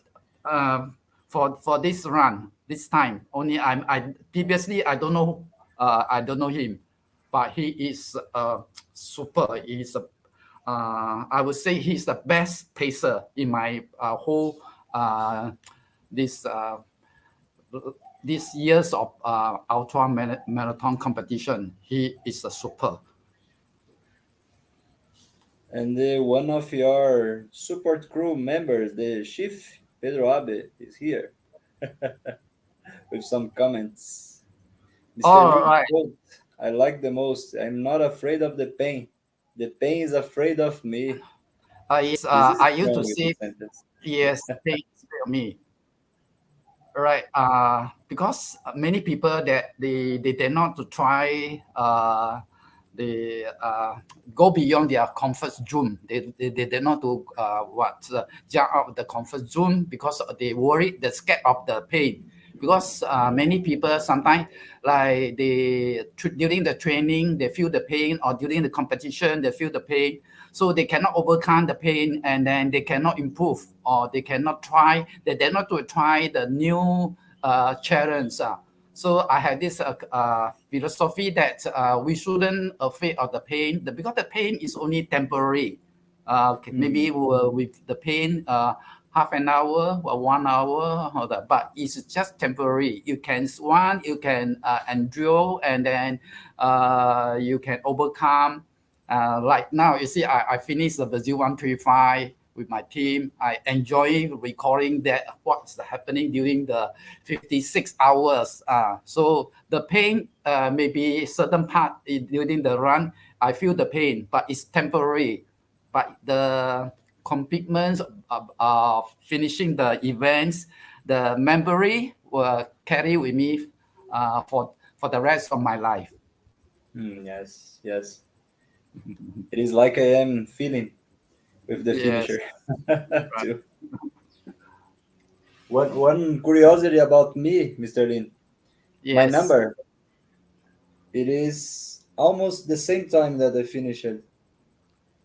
for this run this time. Only I previously I don't know him, but he is super. He's I would say he's the best pacer in my whole this years of ultra marathon competition. He is a super. And one of your support crew members, the chief Pedro Abe, is here with some comments. Mr. Lee, quote, I like the most. I'm not afraid of the pain. The pain is afraid of me. Yes, I used to say yes, pain is afraid of me. Right. Because many people that they dare not to try they go beyond their comfort zone. They dare not to jump out of the comfort zone because they worry, they're scared of the pain. Because many people sometimes like during the training they feel the pain, or during the competition they feel the pain, so they cannot overcome the pain, and then they cannot improve, or they cannot try. They dare not to try the new challenge. So I have this philosophy that we shouldn't afraid of the pain, because the pain is only temporary. Maybe with the pain half an hour or 1 hour, but it's just temporary. You can run, you can endure, and then you can overcome. Like now, you see, I finished the Brazil 135 with my team. I enjoy recalling that what's happening during the 56 hours. So the pain maybe certain part during the run, I feel the pain, but it's temporary. But the commitments of finishing the events, the memory will carry with me for the rest of my life. Yes. It is like I am feeling with the finisher. Too. One curiosity about me, Mr. Lin. Yes. My number, it is almost the same time that I finished it.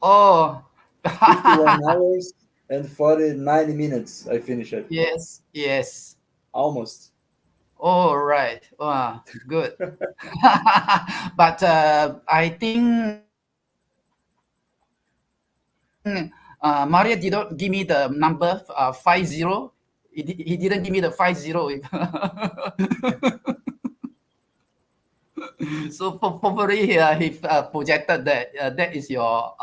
51 hours and 49 minutes I finished it. Yes. Almost. Oh, right. Good. But I think Maria didn't give me the number 50. He didn't give me the 50. So probably he projected that that is your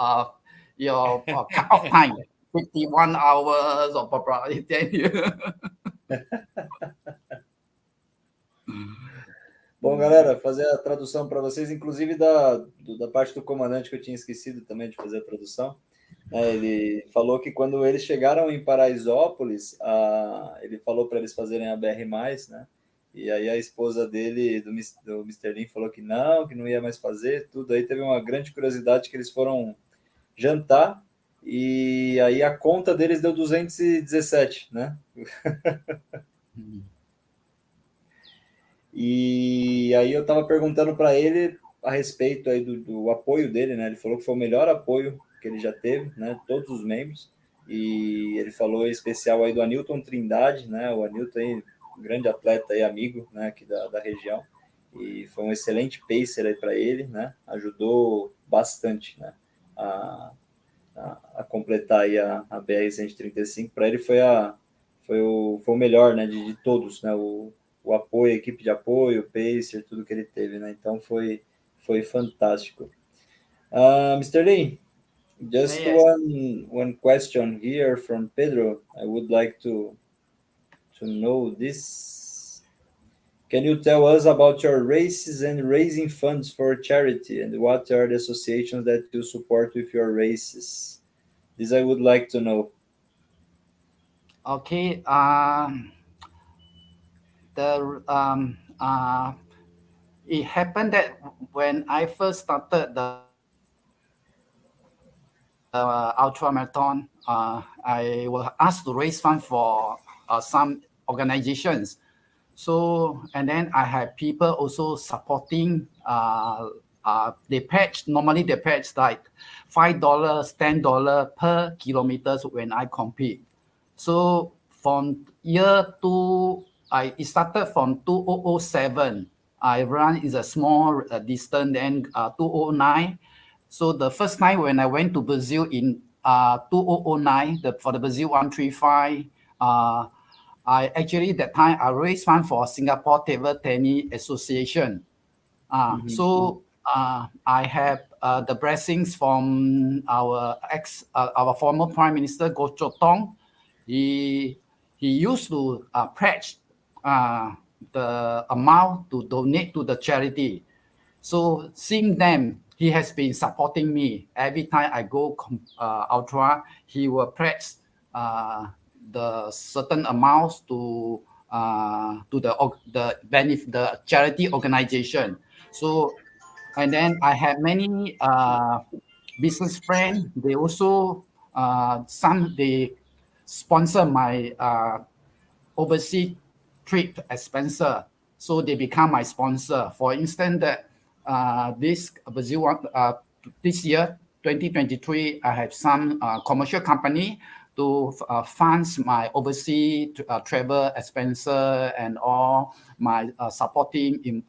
cut-off time, 51 hours or probably 10 years. Bom, galera, fazer a tradução para vocês, inclusive da parte do comandante, que eu tinha esquecido também de fazer a tradução. Ele falou que quando eles chegaram em Paraisópolis, ele falou para eles fazerem a BR+, né? E aí a esposa dele, do Mr. Lim, falou que não ia mais fazer, tudo. Aí teve uma grande curiosidade que eles foram jantar, e aí a conta deles deu 217, né? E aí eu estava perguntando para ele a respeito aí do apoio dele, né? Ele falou que foi o melhor apoio que ele já teve, né? Todos os membros. E ele falou em especial aí do Anilton Trindade, né? O Anilton aí, um grande atleta aí, amigo, né? Aqui da região. E foi um excelente pacer aí para ele, né? Ajudou bastante, né? A completar aí a BR-135. Para ele foi o melhor, né? De todos, né? O apoio, a equipe de apoio, o pacer, tudo que ele teve, né? Então foi fantástico. Mr. Lee, just one question here from Pedro. I would like to know this. Can you tell us about your races and raising funds for charity, and what are the associations that you support with your races? This I would like to know. Okay. It happened that when I first started the ultramarathon, I was asked to raise funds for some organizations. So, and then I have people also supporting. They patch, normally they patch like $5, $10 per kilometers when I compete. So from year two, it started from 2007. I run is a small distance, then 2009. So the first time when I went to Brazil in 2009, for the Brazil 135, I actually that time I raised fund for Singapore Table Tennis Association. So I have the blessings from our former Prime Minister Goh Chok Tong. He used to pledge the amount to donate to the charity. So since then, he has been supporting me. Every time I go ultra, he will pledge the certain amounts to the charity organization. So, and then I have many business friends. They also they sponsor my overseas trip expenses. So they become my sponsor. For instance, that this year, 2023, I have some commercial company to fund my overseas travel expenses and all my supporting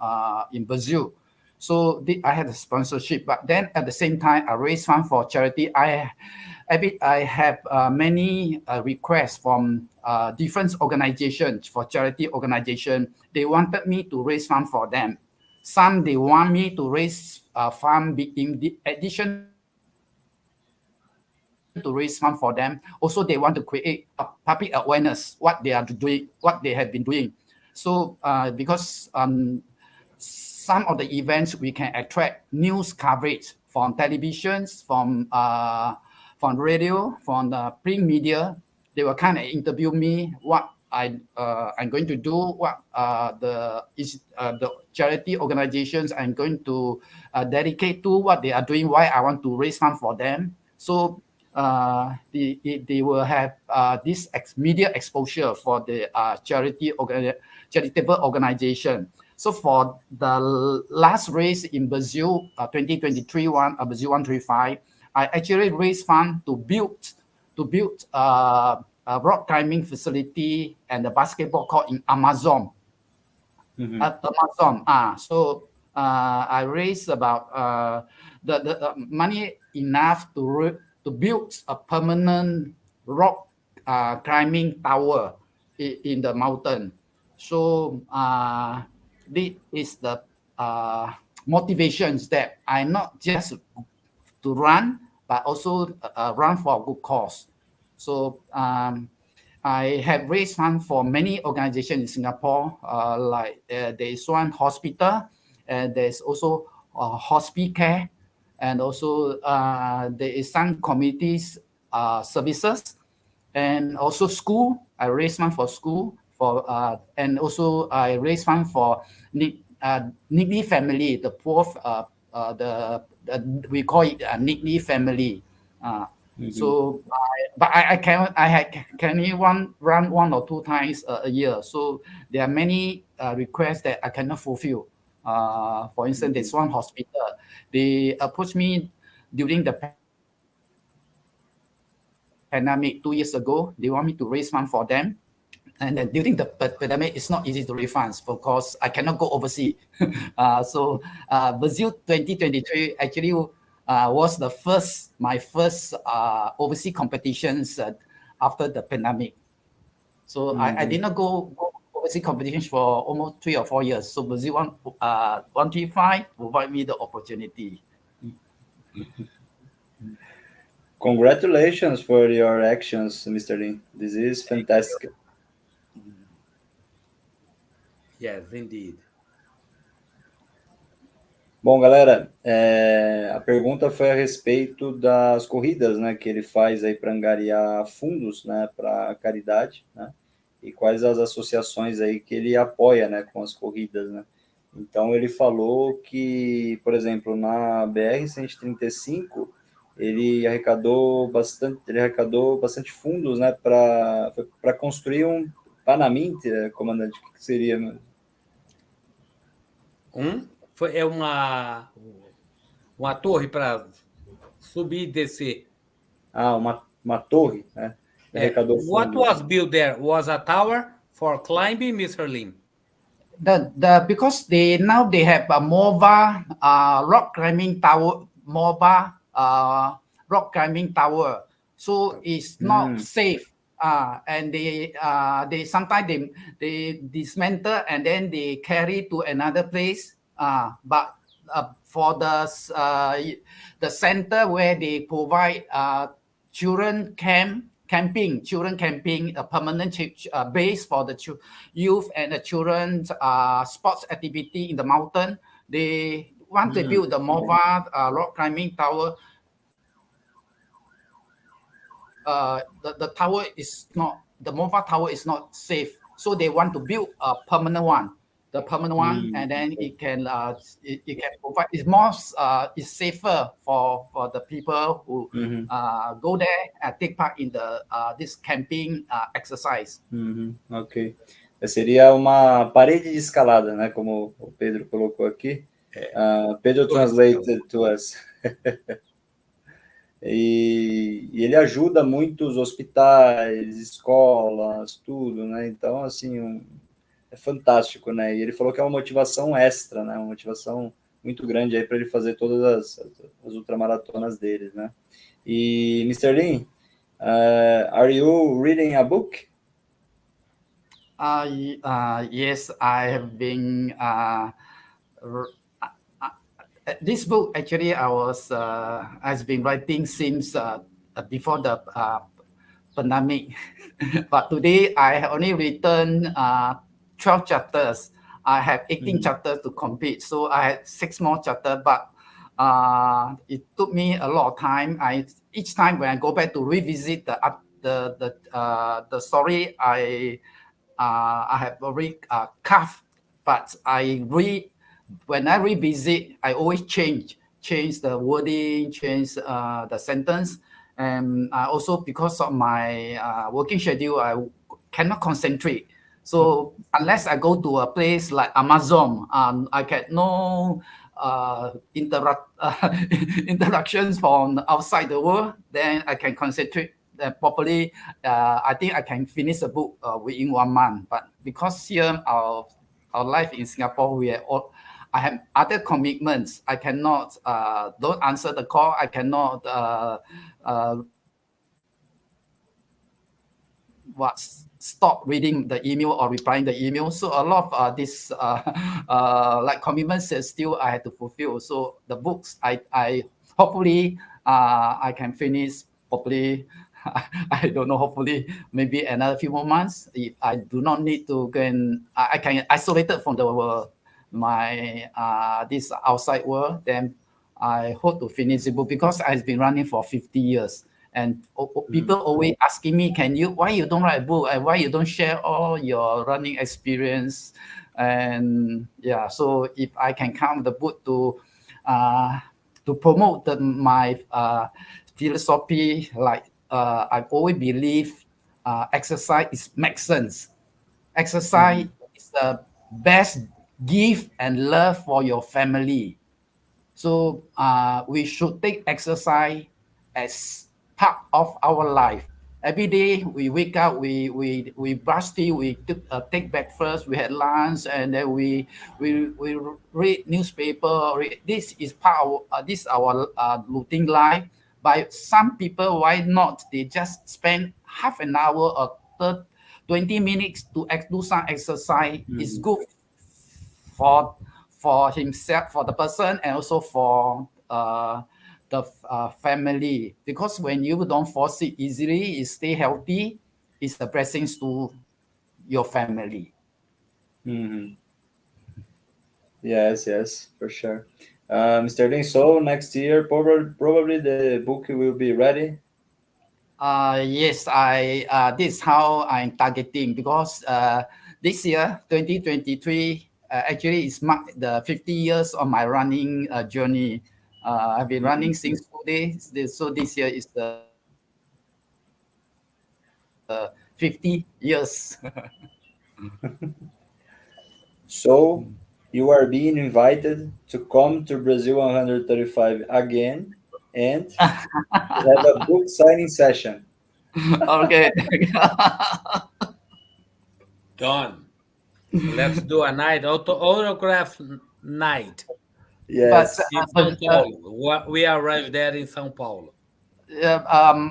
in Brazil. So I had a sponsorship, but then at the same time, I raise fund for charity. I have many requests from different organizations, for charity organization. They wanted me to raise fund for them. Some they want me to raise fund in addition to raise fund for them. Also, they want to create a public awareness what they are doing, what they have been doing. So because some of the events we can attract news coverage from televisions, from radio, from the print media. They will kind of interview me what I'm going to do, what the charity organizations I'm going to dedicate to, what they are doing, why I want to raise fund for them. So they will have this media exposure for the charitable organization. So for the last race in Brazil, 2023 Brazil 135, I actually raised fund to build a rock climbing facility and a basketball court in Amazon. At Amazon. So I raised about the money enough to build a permanent rock climbing tower in the mountain. So this is the motivations that I not just to run, but also run for a good cause. So I have raised funds for many organizations in Singapore, like there is one hospital, and there's also hospice care, and also there is some communities services, and also school. I raised fund for school, and also I raised fund for needy family, the poor, we call it a needy family. So, but I can only run 1 or 2 times a year. So there are many requests that I cannot fulfill. For instance, there's one hospital. They approached me during the pandemic 2 years ago. They want me to raise fund for them. And then during the pandemic, it's not easy to raise funds because I cannot go overseas. So Brazil 2023 actually was my first overseas competitions after the pandemic. So I did not go overseas competitions for almost 3 or 4 years. So Brazil 135 provide me the opportunity. Congratulations for your actions, Mr. Lim. This is fantastic. Yes, indeed. Bom, galera, a pergunta foi a respeito das corridas, né, que ele faz aí para angariar fundos, né, para caridade, né, e quais as associações aí que ele apoia, né, com as corridas, né. Então ele falou que, por exemplo, na BR-135 ele arrecadou bastante fundos, né, para construir Panamint, comandante, o que seria? É uma torre para subir e descer. Ah, uma torre, né? Arrecadou What fundos. was built there? Was a tower for climbing, Mr. Lim? Because now they have a mobile rock climbing tower, rock climbing tower, so it's not safe. And they sometimes they dismantle and then they carry to another place. But for the center where they provide children camping, a permanent base for the youth and the children's sports activity in the mountain. They want to build the mobile rock climbing tower. The tower is not, the mobile tower is not safe, so they want to build a permanent one. The permanent one, and then it can provide. It's more, it's safer for the people who go there and take part in the this camping exercise. Ok. Seria uma parede de escalada, né? Como o Pedro colocou aqui. Pedro translated to us. E ele ajuda muitos hospitais, escolas, tudo, né? Então, assim, é fantástico, né? E ele falou que é uma motivação extra, né? Uma motivação muito grande aí para ele fazer todas as ultramaratonas dele, né? E, Mr. Lim, are you reading a book? Yes, I have been. This book actually I've been writing since before the pandemic, but today I have only written 12 chapters. I have 18 chapters to complete, so I had 6 more chapters, but it took me a lot of time. Each time when I go back to revisit the story, I have already carved, but when I revisit, I always change the wording, change the sentence, and also because of my working schedule, I cannot concentrate. So unless I go to a place like Amazon, I get no interactions from outside the world, then I can concentrate properly. I think I can finish the book within 1 month. But because here our life in Singapore, I have other commitments. I cannot don't answer the call. I cannot stop reading the email or replying the email. So a lot of this like commitments still I had to fulfill. So the books I hopefully I can finish properly. I don't know. Hopefully, maybe another few more months. If I do not need to go and I can isolate it from the world, my this outside world, then I hope to finish the book because I've been running for 50 years. And people always asking me, why you don't write a book and why you don't share all your running experience? And yeah, so if I can come the book to promote my philosophy, like I always believe exercise makes sense. Exercise is the best gift and love for your family. So we should take exercise as part of our life. Every day we wake up, we brush teeth, we take breakfast, we had lunch, and then we read newspaper. This is part of this our routine life. But some people, why not? They just spend half an hour or 20 minutes to do some exercise. It's good for himself, for the person, and also for the family. Because when you don't force it easily, you stay healthy, it's the blessings to your family. Yes, for sure. Mr. Lim, so next year, probably the book will be ready. Yes, this is how I'm targeting, because this year, 2023, actually is the 50 years of my running journey. I've been running since 2 days. So this year is the 50th year. 50 years. So you are being invited to come to Brazil 135 again and have a book signing session. Okay. Done. Let's do a night autograph night But Yes. in São Paulo. We arrived there in São Paulo.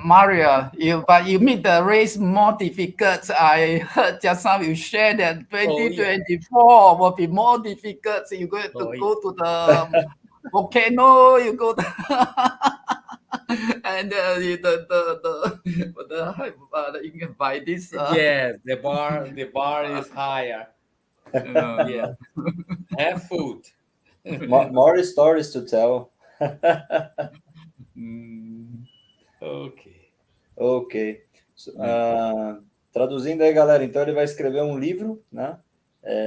Mario, you made the race more difficult. I heard just now you shared that 2024 will be more difficult. You going to go to the volcano. You go to and you can buy this. Yes, the bar is higher. Yeah, have food. More stories to tell. Ok. Ok. Traduzindo aí, galera, então ele vai escrever um livro, né?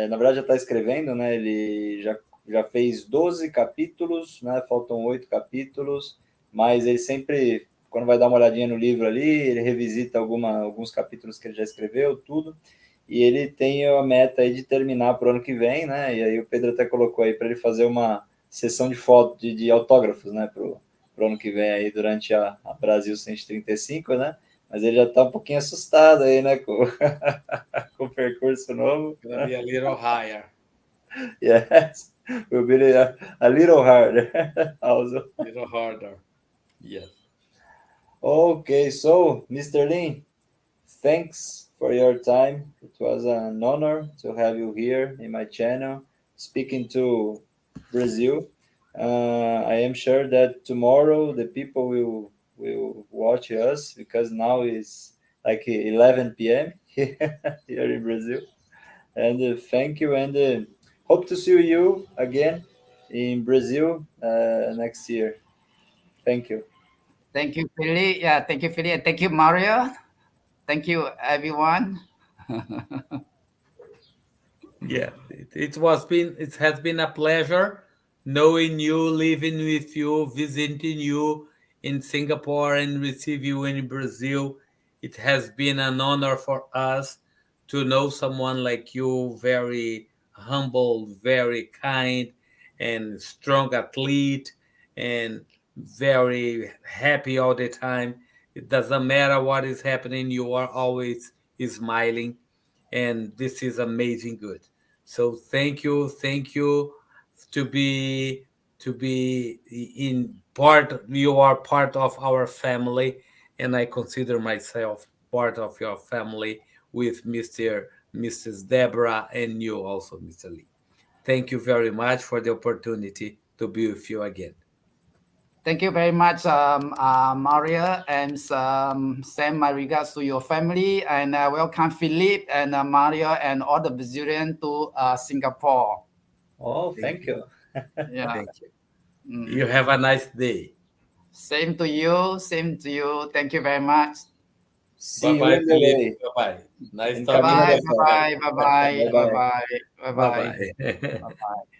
Na verdade já está escrevendo, né? Ele já fez 12 capítulos, né? Faltam 8 capítulos, mas ele sempre, quando vai dar uma olhadinha no livro ali, ele revisita alguns capítulos que ele já escreveu, tudo, e ele tem a meta aí de terminar para o ano que vem, né? E aí o Pedro até colocou aí para ele fazer uma sessão de foto, de autógrafos, né? Para o ano que vem aí, durante a Brasil 135, né? Mas ele já está um pouquinho assustado aí, né? Com o percurso novo. Gonna be a little higher. Yes, will be a little harder also. A little harder. Yes. Okay, so Mr. Lim, thanks for your time. It was an honor to have you here in my channel, speaking to Brazil. I am sure that tomorrow the people will watch us, because now it's like 11 p.m. here in Brazil. And thank you, and hope to see you again in Brazil next year. Thank you. Thank you, Philly. Yeah, thank you, Philly. And thank you, Mario. Thank you, everyone. Yeah, it has been a pleasure knowing you, living with you, visiting you in Singapore, and receive you in Brazil. It has been an honor for us to know someone like you, very humble, very kind, and strong athlete, and very happy all the time. It doesn't matter what is happening, you are always smiling, and this is amazing good. So thank you to be in part. You are part of our family, and I consider myself part of your family with Mrs. Deborah, and you also, Mr. Lee. Thank you very much for the opportunity to be with you again. Thank you very much, Maria, and send my regards to your family, and welcome Philippe and Maria and all the Brazilians to Singapore. Oh, thank you. Yeah. Thank you. You have a nice day. Same to you. Same to you. Thank you very much. See Bye-bye, you in the way. Bye-bye. Nice In talking Camino to da you. Fé. Bye. Bye. Bye. Bye. Bye. Bye-bye. Bye. Bye.